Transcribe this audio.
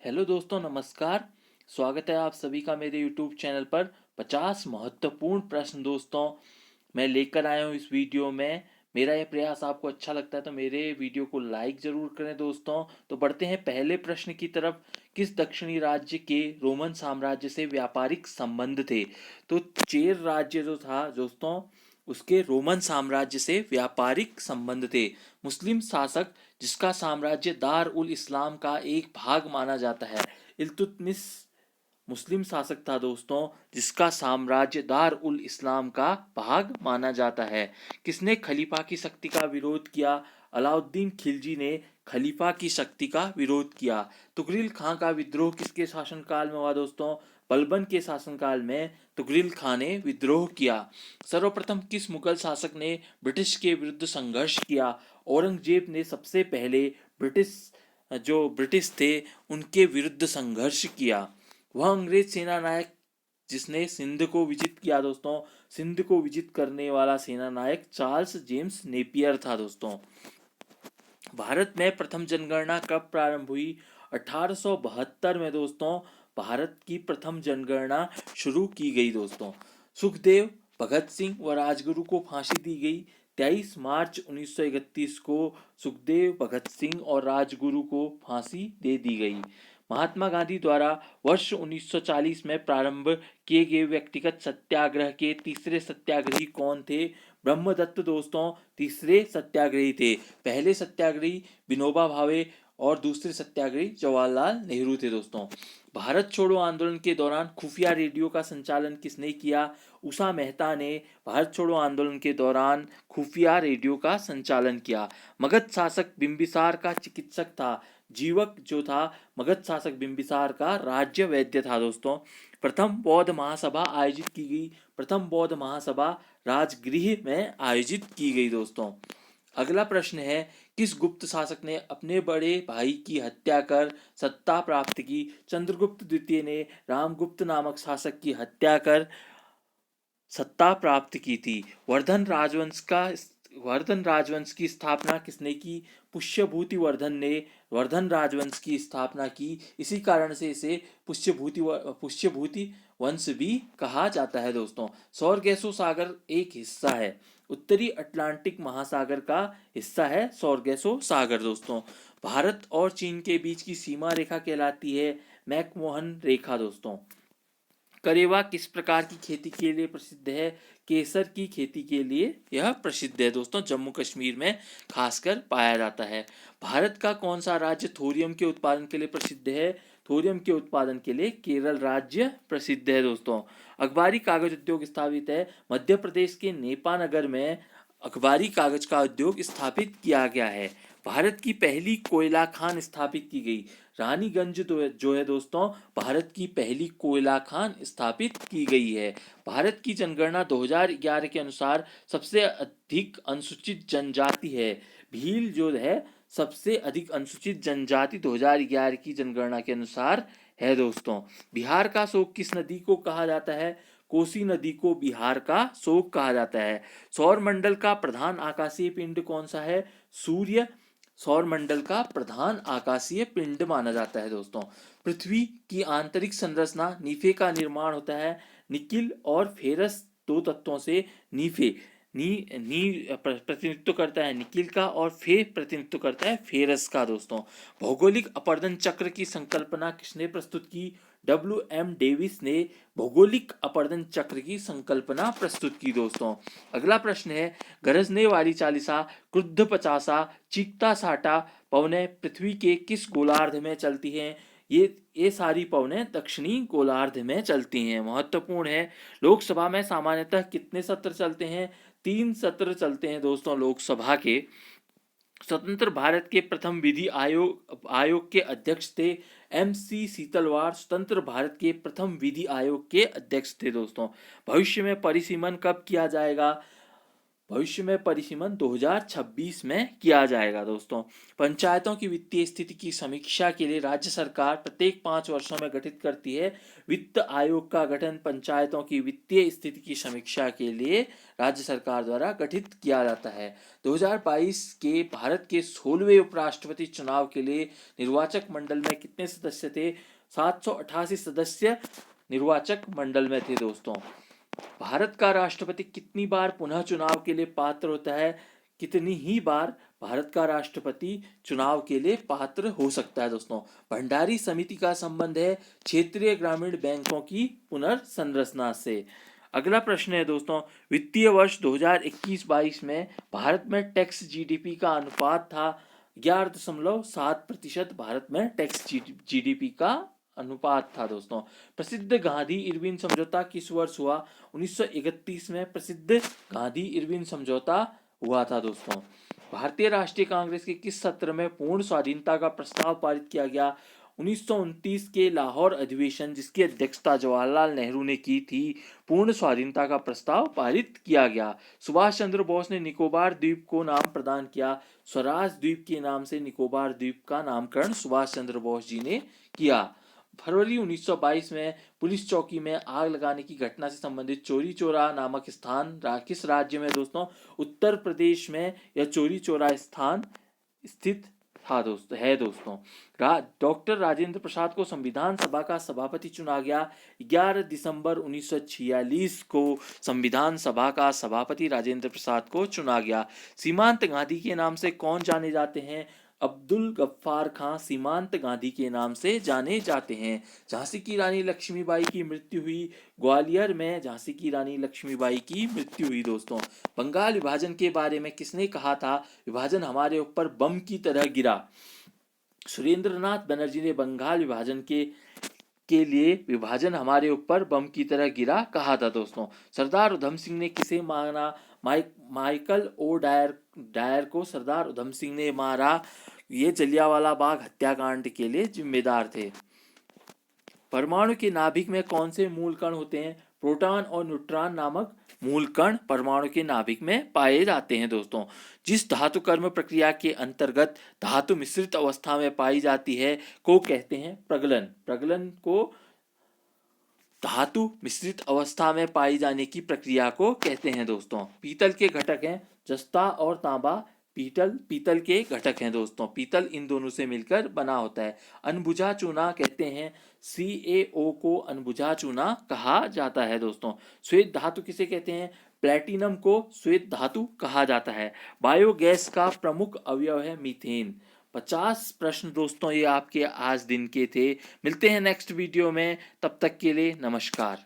Hello दोस्तों, नमस्कार। स्वागत है आप सभी का मेरे यूट्यूब चैनल पर। 50 महत्वपूर्ण प्रश्न दोस्तों मैं लेकर आया हूँ इस वीडियो में। मेरा यह प्रयास आपको अच्छा लगता है तो मेरे वीडियो को लाइक जरूर करें दोस्तों। तो बढ़ते हैं पहले प्रश्न की तरफ। किस दक्षिणी राज्य के रोमन साम्राज्य से व्यापारिक संबंध थे? तो चेर राज्य जो था दोस्तों, उसके रोमन साम्राज्य से व्यापारिक संबंध थे। मुस्लिम शासक जिसका साम्राज्य दार उल इस्लाम का एक भाग माना जाता है, इल्तुतमिश मुस्लिम शासक था दोस्तों जिसका साम्राज्य दार उल इस्लाम का भाग माना जाता है। किसने खलीफा की शक्ति का विरोध किया? अलाउद्दीन खिलजी ने खलीफा की शक्ति का विरोध किया। तुगरिल खां का विद्रोह किसके शासनकाल में हुआ दोस्तों? बलबन के शासनकाल में तुगरिल खां ने विद्रोह किया। सर्वप्रथम किस मुगल शासक ने ब्रिटिश के विरुद्ध संघर्ष किया? औरंगजेब ने सबसे पहले ब्रिटिश थे उनके विरुद्ध संघर्ष किया। वह अंग्रेज सेना नायक जिसने सिंध को विजित किया दोस्तों, सिंध को विजित करने वाला सेना नायक चार्ल्स जेम्स नेपियर था दोस्तों। भारत में प्रथम जनगणना कब प्रारंभ हुई? 1872 में दोस्तों भारत की प्रथम जनगणना शुरू की गई दोस्तों। सुखदेव, भगत सिंह व राजगुरु को फांसी दी गई। 23 मार्च 1931 को सुखदेव, भगत सिंह और राजगुरु को फांसी दे दी गई। महात्मा गांधी द्वारा वर्ष 1940 में प्रारंभ किए गए व्यक्तिगत सत्याग्रह के तीसरे सत्याग्रही कौन थे? ब्रह्मदत्त दोस्तों तीसरे सत्याग्रही थे। पहले सत्याग्रही विनोबा भावे और दूसरे सत्याग्रही जवाहरलाल नेहरू थे दोस्तों। भारत छोड़ो आंदोलन के दौरान खुफिया रेडियो का संचालन किसने किया? उषा मेहता ने भारत छोड़ो आंदोलन के दौरान खुफिया रेडियो का संचालन किया। मगध शासक बिंबिसार का चिकित्सक था। जीवक जो था मगध शासक बिंबिसार का राज्य वैद्य था दोस्तों। प्रथम बौद्ध महासभा आयोजित की गई। प्रथम बौद्ध महासभा राजगृह में आयोजित की गई दोस्तों। अगला प्रश्न है, किस गुप्त शासक ने अपने बड़े भाई की हत्या कर सत्ता प्राप्त की? चंद्रगुप्त द्वितीय ने रामगुप्त नामक शासक की हत्या कर सत्ता प्राप्त की थी। वर्धन राजवंश की स्थापना किसने की? पुष्यभूति वर्धन ने वर्धन राजवंश की स्थापना की। इसी कारण से इसे पुष्यभूति वंश भी कहा जाता है दोस्तों। सौरगेसो सागर एक हिस्सा है। उत्तरी अटलांटिक महासागर का हिस्सा है सौरगेसो सागर दोस्तों। भारत और चीन के बीच की सीमा रेखा कहलाती है मैकमोहन रेखा दोस्तों। करेवा किस प्रकार की खेती के लिए प्रसिद्ध है? केसर की खेती के लिए यह प्रसिद्ध है दोस्तों। जम्मू कश्मीर में खासकर पाया जाता है। भारत का कौन सा राज्य थोरियम के उत्पादन के लिए प्रसिद्ध है? थोरियम के उत्पादन के लिए केरल राज्य प्रसिद्ध है दोस्तों। अखबारी कागज उद्योग स्थापित है मध्य प्रदेश के नेपानगर में। अखबारी कागज का उद्योग स्थापित किया गया है। भारत की पहली कोयला खान स्थापित की गई। रानीगंज जो है दोस्तों भारत की पहली कोयला खान स्थापित की गई है। भारत की जनगणना 2011 के अनुसार सबसे अधिक अनुसूचित जनजाति है। भील जो है सबसे अधिक अनुसूचित जनजाति 2011 की जनगणना के अनुसार है दोस्तों। बिहार का शोक किस नदी को कहा जाता है? कोसी नदी को बिहार का शोक कहा जाता है। सौर मंडल का प्रधान आकाशीय पिंड कौन सा है? सूर्य सौर मंडल का प्रधान आकाशीय पिंड माना जाता है दोस्तों। पृथ्वी की आंतरिक संरचना नीफे का निर्माण होता है। निकिल और फेरस दो तत्वों से नीफे नी नी प्रतिनिधित्व करता है निकिल का और फे प्रतिनिधित्व करता है फेरस का दोस्तों। भौगोलिक अपवर्तन चक्र की संकल्पना किसने प्रस्तुत की? W.M. डेविस ने भौगोलिक अपवर्तन चक्र की संकल्पना प्रस्तुत की दोस्तों। अगला प्रश्न है, गरजने वाली चालीसा, क्रुद्ध पचासा, चीखता साटा पवनें पृथ्वी के किस गोलार्ध में चलती हैं? ये सारी पवनें दक्षिणी गोलार्ध में चलती हैं। महत्वपूर्ण है, लोकसभा में सामान्यतः कितने सत्र चलते हैं? 3 सत्र चलते हैं दोस्तों लोकसभा के। स्वतंत्र भारत के प्रथम विधि आयोग के अध्यक्ष थे MC सीतलवाड़। स्वतंत्र भारत के प्रथम विधि आयोग के अध्यक्ष थे दोस्तों। भविष्य में परिसीमन कब किया जाएगा? भविष्य में परिसीमन 2026 में किया जाएगा दोस्तों। पंचायतों की वित्तीय स्थिति की समीक्षा के लिए राज्य सरकार प्रत्येक 5 वर्षों में गठित करती है वित्त आयोग का गठन पंचायतों की वित्तीय स्थिति की समीक्षा के लिए राज्य सरकार द्वारा गठित किया जाता है। 2022 के भारत के 16वें उपराष्ट्रपति चुनाव के लिए निर्वाचक मंडल में कितने सदस्य थे? 788 सदस्य निर्वाचक मंडल में थे दोस्तों। भारत का राष्ट्रपति कितनी बार पुनः चुनाव के लिए पात्र होता है? कितनी ही बार भारत का राष्ट्रपति चुनाव के लिए पात्र हो सकता है दोस्तों। भंडारी समिति का संबंध है क्षेत्रीय ग्रामीण बैंकों की पुनर्संरचना से। अगला प्रश्न है दोस्तों, वित्तीय वर्ष 2021-22 में भारत में टैक्स जीडीपी का अनुपात था 11.7%। भारत में टैक्स जीडीपी का अनुपात था दोस्तों। प्रसिद्ध गांधी इरविन समझौता किस वर्ष हुआ? 1931 में प्रसिद्ध गांधी इरविन समझौता हुआ था दोस्तों। भारतीय राष्ट्रीय कांग्रेस के किस सत्र में पूर्ण स्वाधीनता का प्रस्ताव पारित किया गया? 1929 के लाहौर अधिवेशन, जिसकी अध्यक्षता जवाहरलाल नेहरू ने की थी, पूर्ण स्वाधीनता का प्रस्ताव पारित किया गया। सुभाष चंद्र बोस ने निकोबार द्वीप को नाम प्रदान किया। स्वराज द्वीप के नाम से निकोबार द्वीप का नामकरण सुभाष चंद्र बोस जी ने किया। फरवरी 1922 में पुलिस चौकी में आग लगाने की घटना से संबंधित चौरी चौरा नामक स्थान किस राज्य में दोस्तों? उत्तर प्रदेश में यह चौरी चौरा स्थान स्थित था दोस्तों। डॉक्टर राजेंद्र प्रसाद को संविधान सभा का सभापति चुना गया। 11 दिसंबर 1946 को संविधान सभा का सभापति राजेंद्र प्रसाद को चुना गया। सीमांत गांधी के नाम से कौन जाने जाते हैं? अब्दुल गफ्फार खां सीमांत गांधी के नाम से जाने जाते हैं। झांसी की रानी लक्ष्मीबाई की मृत्यु हुई। ग्वालियर में झांसी की रानी लक्ष्मीबाई की मृत्यु हुई दोस्तों। बंगाल विभाजन के बारे में किसने कहा था? विभाजन हमारे ऊपर बम की तरह गिरा। सुरेंद्रनाथ बनर्जी ने बंगाल विभाजन के लिए विभाजन हमारे ऊपर बम की तरह गिरा कहा था दोस्तों। सरदार उधम सिंह ने किसे मारा? माइकल ओ डायर को सरदार उधम सिंह ने मारा। ये जलियांवाला बाग हत्याकांड के लिए जिम्मेदार थे। परमाणु के नाभिक में कौन से मूल कण होते हैं? प्रोटॉन और न्यूट्रॉन नामक मूल कण परमाणु के नाभिक में पाए जाते हैं दोस्तों। जिस धातु कर्म प्रक्रिया के अंतर्गत धातु मिश्रित अवस्था में पाई जाती है को कहते हैं प्रगलन। प्रगलन को धातु मिश्रित अवस्था में पाई जाने की प्रक्रिया को कहते हैं दोस्तों। पीतल के घटक हैं जस्ता और तांबा। पीतल के घटक हैं दोस्तों। पीतल इन दोनों से मिलकर बना होता है। अनबुझा चूना कहते हैं CaO को अनबुझा चूना कहा जाता है दोस्तों। श्वेत धातु किसे कहते हैं? प्लेटिनम को श्वेत धातु कहा जाता है। बायोगैस का प्रमुख अवयव है मीथेन। 50 प्रश्न दोस्तों ये आपके आज दिन के थे। मिलते हैं नेक्स्ट वीडियो में, तब तक के लिए नमस्कार।